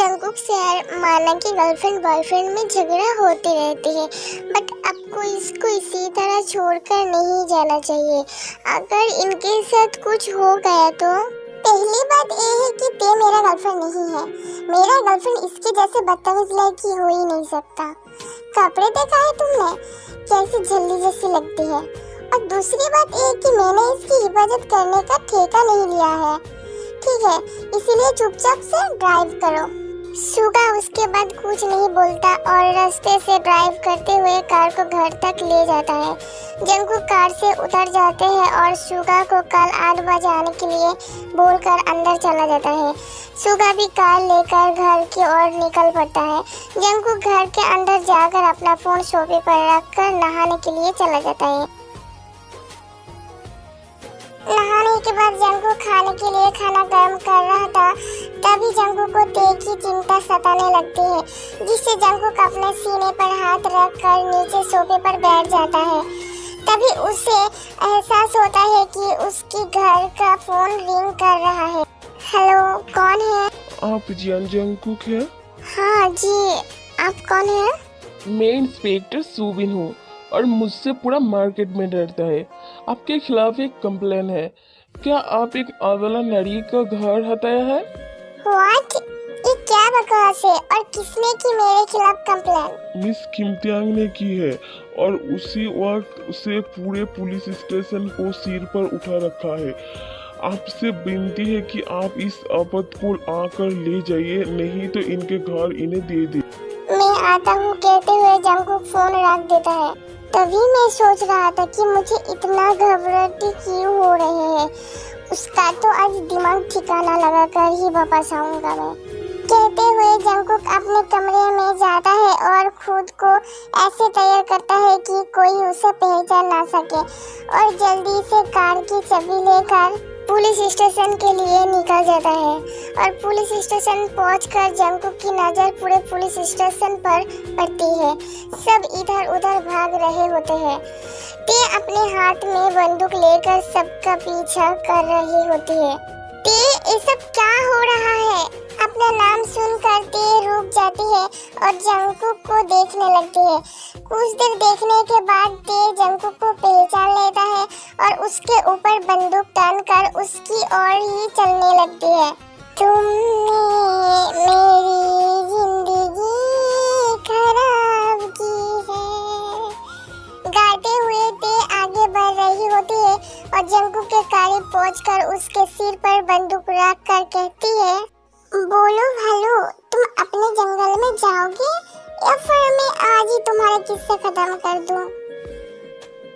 Jungkook से यार माना कि गर्लफ्रेंड बॉयफ्रेंड में झगड़ा होती रहती है, बट आपको इसको इसी तरह छोड़कर नहीं जाना चाहिए। अगर इनके साथ कुछ हो गया तो पहली बात ये है कि ते मेरा गर्लफ्रेंड नहीं है। मेरा गर्लफ्रेंड इसके जैसे बदतमीज लड़की हो ही नहीं सकता। कपड़े देखा है तुमने, कैसी झल्ली जैसी लगती है। और दूसरी बात ये कि मैंने इसकी हिफाजत करने का ठेका नहीं लिया है, ठीक है, इसीलिए चुपचाप से ड्राइव करो। सुगा उसके बाद कुछ नहीं बोलता और रास्ते से ड्राइव करते हुए कार को घर तक ले जाता है। जंगकुक कार से उतर जाते हैं और सुगा को कल 8 बजे आने के लिए बोलकर अंदर चला जाता है। सुगा भी कार लेकर घर की ओर निकल पड़ता है। जंगकुक घर के अंदर जाकर अपना फोन सोफे पर रखकर नहाने के लिए चला जाता है। नहाने के बाद जंगकुक खाने के लिए खाना गर्म कर रहा था, तभी जंगकुक को ते की चिंता सताने लगती है, जिससे जंगकुक अपने सीने पर हाथ रखकर नीचे सोफे पर बैठ जाता है। तभी उसे एहसास होता है कि उसके घर का फोन रिंग कर रहा है। हेलो, कौन है? आप जियान जंगकुक है? हाँ जी, आप कौन है? मैं इंस्पेक्टर सुबिन हूँ और मुझसे पूरा मार्केट में डरता है। आपके खिलाफ एक कंप्लेन है। क्या आप एक अवेला नारी का घर हटाया है? व्हाट? ये क्या बकवास है और किसने की मेरे खिलाफ कंप्लेन? मिस किमत्यांग ने की है और उसी वक्त उसे पूरे पुलिस स्टेशन को सिर पर उठा रखा है। आपसे विनती है कि आप इस आफत को आकर ले जाइए, नहीं तो इनके घर इन्हें दे दे। मैं आता हूँ कहते हुए जंगकुक फोन रख देता है। तभी मैं सोच रहा था कि मुझे इतना घबराहट क्यों हो रहे हैं। उसका तो आज दिमाग ठिकाना लगाकर ही वापस आऊंगा मैं, कहते हुए जंगकुक अपने कमरे में जाता है और खुद को ऐसे तैयार करता है कि कोई उसे पहचान ना सके, और जल्दी से कार की चाबी लेकर पुलिस स्टेशन के लिए निकल जाता है। और पुलिस स्टेशन पहुंचकर जंगकुक की नजर पूरे पुलिस स्टेशन पर पड़ती है। सब इधर उधर भाग रहे होते हैं। ते अपने हाथ में बंदूक लेकर सबका पीछा कर रही होती है। ते, ये सब क्या हो रहा है? अपना नाम सुनकर ते रुक जाती है और जंगकुक को देखने लगती है। कुछ देर देखने के बाद ते जंगकुक को पहचान लेता है और उसके ऊपर बंदूक तानकर उसकी ओर ही चलने लगती है। तुमने मेरी जिंदगी खराब की है, गाते हुए ते आगे बढ़ रही होती है और जंगकुक के करीब पहुंचकर उसके सिर पर बंदूक रख कर कहती है, बोलो भालू, तुम अपने जंगल में जाओगे या फिर मैं आज ही तुम्हारे किस्से खत्म कर दूं?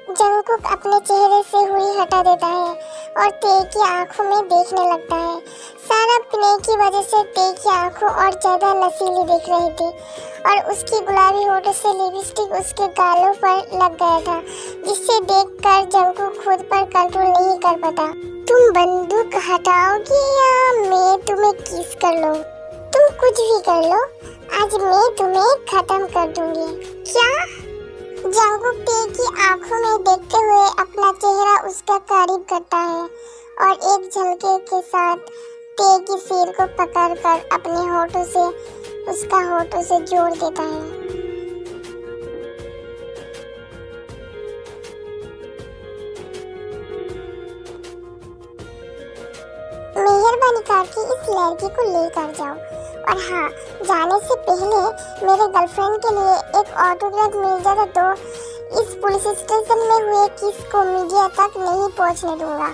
जंगकुक अपने चेहरे से हुई हटा देता है और ते की आंखों में देखने लगता है। सारा पीने की वजह से ते की आंखों और ज्यादा नशीली दिख रही थी और उसकी गुलाबी होठों से लिपस्टिक उसके गालों पर लग गया था, जिससे देखकर जंगकुक खुद पर कंट्रोल नहीं कर पाता। तुम बंदूक हटाओगी या मैं तुम्हें किस कर लूं? तुम कुछ भी कर लो, आज मैं तुम्हें खत्म कर दूंगी। क्या? जंगकुक ते की आंखों में देखते हुए अपना चेहरा उसका करीब करता है और एक झलके के साथ ते की सिर को पकड़कर अपने होठों से उसका होठों से जोड़ देता है। मेहरबानी करके इस लड़की को लेकर जाओ, और हाँ, जाने से पहले मेरे गर्लफ्रेंड के लिए एक ऑटोग्राफ मिल जाता तो इस पुलिस स्टेशन में हुए किस को मीडिया तक नहीं पहुंचने दूंगा।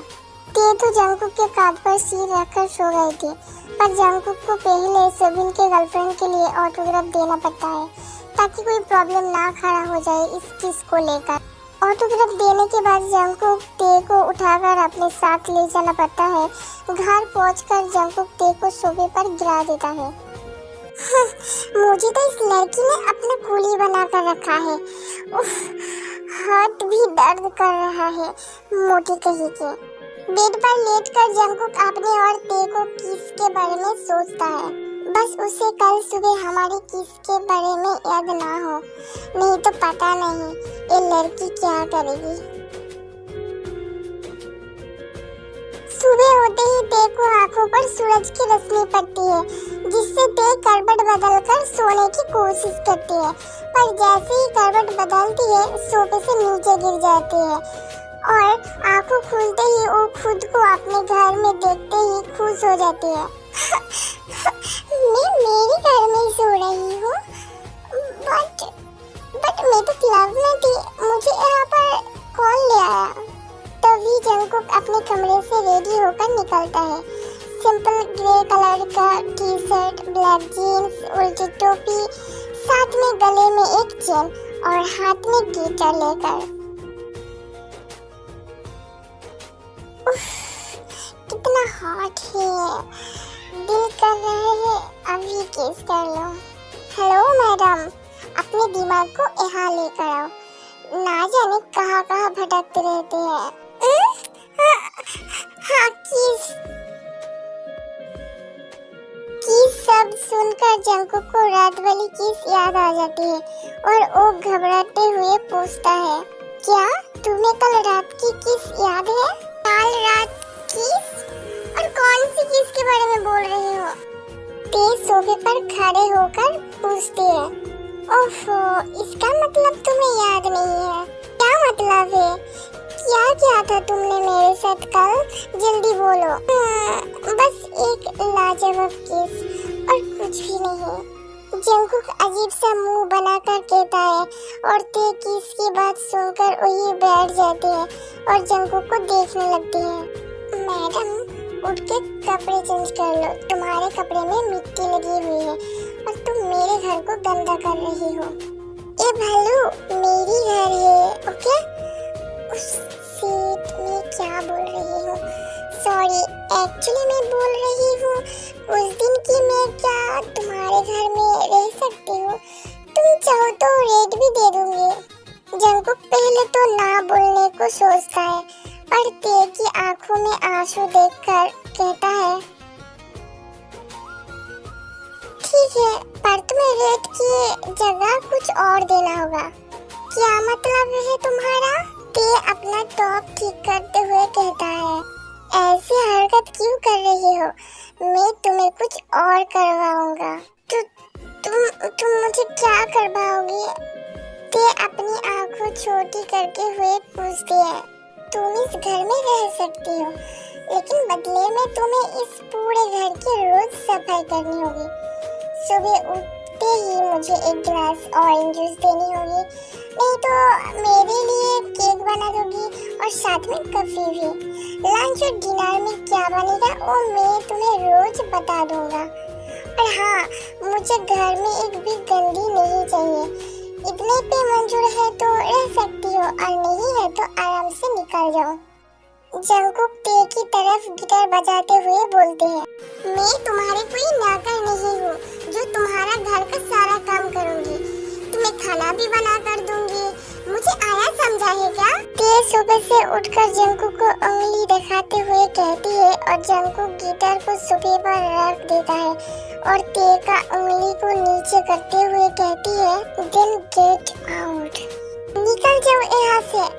ते तो जंगकुक के कांध पर सिर रखकर सो गई थी, पर जंगकुक को पहले सुबिन के गर्लफ्रेंड के लिए ऑटोग्राफ देना पड़ता है ताकि कोई प्रॉब्लम ना खड़ा हो जाए इस किस को लेकर। ऑटोग्राफ देने के बाद जंगकुक ते को उठाकर अपने साथ ले जाना पड़ता है। घर पहुंचकर जंगकुक ते को सोफे पर गिरा देता है। मुझे तो इस लड़की ने अपना कूली बनाकर रखा है। उफ, हाथ भी दर्द कर रहा है, मोटी कहीं के। बेड पर लेटकर जंगकुक अपने और ते को किस के बारे में सोचता है। बस उसे कल सुबह हमारी किस के बारे में याद ना हो, नहीं तो पता नहीं ये लड़की क्या करेगी। सुबह होते ही ते को आंखों पर सूरज की रोशनी पड़ती है, जिससे ते करवट बदलकर सोने की कोशिश करती है, पर जैसे ही करवट बदलती है सोफे से नीचे गिर जाती है और आंखों खुलते ही वो खुद को अपने घर में देखते ही खुश हो जाती है। मैं मेरे घर में सो रही हूँ, बट मैं तो क्लब में थी, मुझे यहाँ पर कौन ले आया? तभी जंगकुक अपने कमरे से रेडी होकर निकलता है। सिंपल ग्रे कलर का टी शर्ट, ब्लैक जीन्स, उल्टी टोपी, साथ में गले में एक चेन और हाथ में गिटार लेकर। उफ, कितना हॉट है, दिल कर रहा है अभी किस कर लो। हेलो मैडम, अपने दिमाग को यहाँ लेकर आओ, ना जाने कहाँ कहाँ भटकते रहते हैं। हाँ किस शब्द सुनकर जंगकुक को रात वाली किस याद आ जाती है और वो घबराते हुए पूछता है, क्या तुम्हें कल रात की किस याद है? कल रात किस? और कौन सी किस के बारे में बोल रही हो? तेज सोफे पर खड़े होकर पूछती है। ओफो, इसका मतलब तुम्हें याद नहीं है? क्या मतलब है? क्या किया था तुमने मेरे साथ कल? जल्दी बोलो। बस एक लाजवाब किस और कुछ भी नहीं। जंगकुक अजीब सा मुंह बनाकर कहता है और ते किस की बात सुनकर वही बैठ जाते हैं और जंगकुक को देखने लगते हैं। मैडम, उठ के कपड़े चेंज कर लो, तुम्हारे कपड़े में मिट्टी लगी हुई है और तुम मेरे घर को गंदा कर रही हो। ए भालू, मेरी घर है, ओके? सीट में क्या बोल रही हूँ? सॉरी, एक्चुअली मैं बोल रही हूँ उस दिन की मैं क्या तुम्हारे घर में रह सकती हूँ? तुम चाहो तो रेट भी दे दूंगी। जंगकुक पहले तो ना बोलने को सोचता है, पर ते की आंखों में आंसू देखकर कहता है, ठीक है, पर तुम्हें रेट की जगह कुछ और देना होगा। क्या मतलब है तुम्हारा? ते अपना टॉप ठीक करते हुए कहता है, ऐसी हरकत क्यों कर रही हो? मैं तुम्हें कुछ और करवाऊंगा। तुम मुझे क्या करवाओगी? ते अपनी आंखों छोटी करते हुए पूछती है। तुम इस घर में रह सकती हो, लेकिन बदले में तुम्हें इस पूरे घर की रोज सफाई करनी होगी। सुबह उठते ही मुझे एक गिलास ऑरेंज जूस देनी होगी, नहीं तो मेरे लिए केक बना दोगी और साथ में कॉफी भी। लंच और डिनर में क्या बनेगा वो मैं तुम्हें रोज बता दूंगा। और हाँ, मुझे घर में एक भी गंदी नहीं चाहिए। इतने पे मंजूर है तो रह सकती हो और नहीं है तो आराम से निकल जाओ। जंगकुक ते की तरफ गिटार बजाते हुए बोलते हैं, मैं तुम्हारी कोई नौकर नहीं हूँ जो तुम्हारा घर का सारा काम करूँगी। तुम्हें खाना भी बना कर दूंगी। मुझे आया समझा है क्या? ते सुबह से उठकर जंगकुक को उंगली दिखाते हुए कहती है और जंगकुक गिटार को सुबह पर रख देता है और ते का उंगली को नीचे करते हुए कहती है, देन गेट आउट। निकल जाओ यहाँ से।